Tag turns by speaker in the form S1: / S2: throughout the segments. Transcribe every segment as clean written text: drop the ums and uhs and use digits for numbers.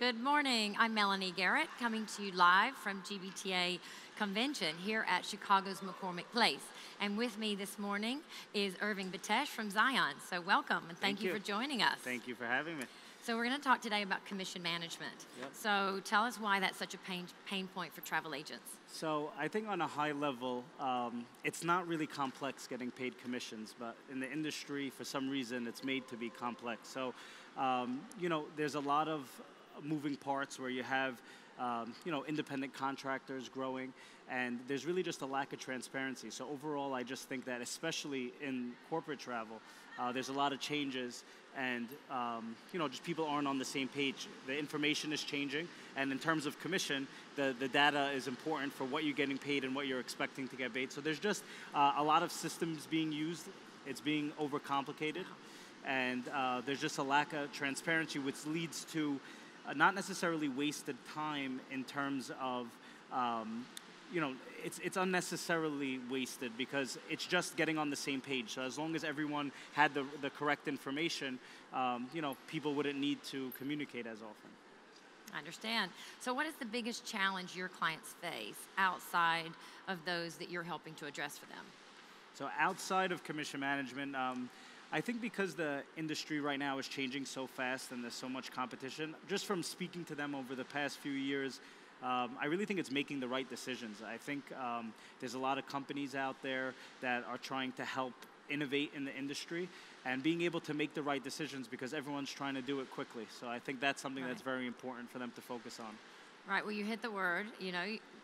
S1: Good morning. I'm Melanie Garrett, coming to you live from GBTA Convention here at Chicago's McCormick Place. And with me this morning is Irving Betesh from SION. So welcome, and thank you for joining us.
S2: Thank you for having me.
S1: So we're going to talk today about commission management.
S2: Yep.
S1: So tell us why that's such a pain point for travel agents.
S2: So I think on a high level, it's not really complex getting paid commissions, but in the industry, for some reason, it's made to be complex. So, there's a lot of moving parts where you have, independent contractors growing, and there's really just a lack of transparency. So overall, I just think that especially in corporate travel, there's a lot of changes, and just people aren't on the same page. The information is changing, and in terms of commission, the data is important for what you're getting paid and what you're expecting to get paid. So there's just a lot of systems being used. It's being overcomplicated, and there's just a lack of transparency, which leads to not necessarily wasted time in terms of, it's unnecessarily wasted because it's just getting on the same page. So as long as everyone had the correct information, people wouldn't need to communicate as often.
S1: I understand. So what is the biggest challenge your clients face outside of those that you're helping to address for them?
S2: So outside of commission management, I think because the industry right now is changing so fast and there's so much competition, just from speaking to them over the past few years, I really think it's making the right decisions. I think there's a lot of companies out there that are trying to help innovate in the industry and being able to make the right decisions because everyone's trying to do it quickly. So I think that's something that's very important for them to focus on.
S1: Right, well, you hit the word,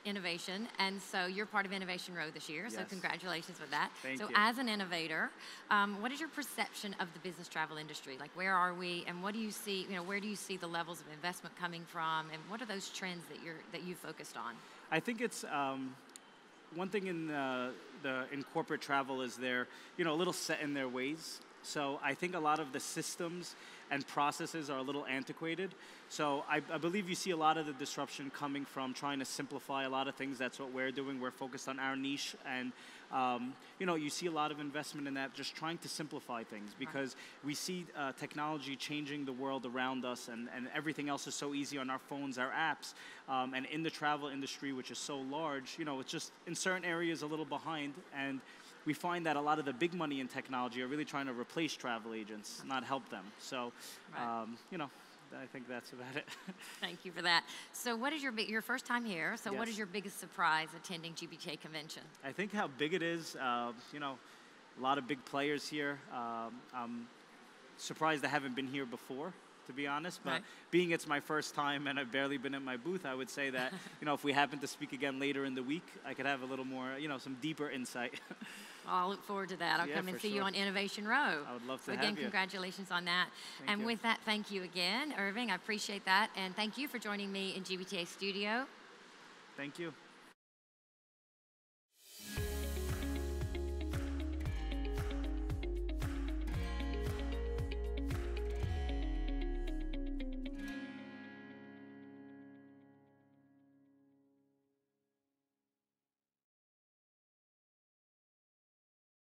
S1: innovation, and so you're part of Innovation Row this year, so
S2: Yes.
S1: Congratulations with that.
S2: Thank you.
S1: As an innovator, what is your perception of the business travel industry? Like, where are we, and what do you see, where do you see the levels of investment coming from, and what are those trends that you focused on?
S2: I think it's one thing in corporate travel is they're a little set in their ways. So I think a lot of the systems and processes are a little antiquated. So I believe you see a lot of the disruption coming from trying to simplify a lot of things. That's what we're doing. We're focused on our niche, and you see a lot of investment in that, just trying to simplify things because we see technology changing the world around us, and everything else is so easy on our phones, our apps, and in the travel industry, which is so large, it's just in certain areas a little behind, and we find that a lot of the big money in technology are really trying to replace travel agents, not help them. So, I think that's about it.
S1: Thank you for that. So what is your first time here, so
S2: Yes.
S1: What is your biggest surprise attending GBTA Convention?
S2: I think how big it is, a lot of big players here. I'm surprised I haven't been here before, to be honest, but being it's my first time and I've barely been at my booth, I would say that, if we happen to speak again later in the week, I could have a little more, some deeper insight.
S1: Well, I'll look forward to that. I'll come and see you on Innovation Row.
S2: I would love to
S1: have you. Again, congratulations on that.
S2: Thank you.
S1: With that, thank you again, Irving. I appreciate that. And thank you for joining me in GBTA Studio.
S2: Thank you.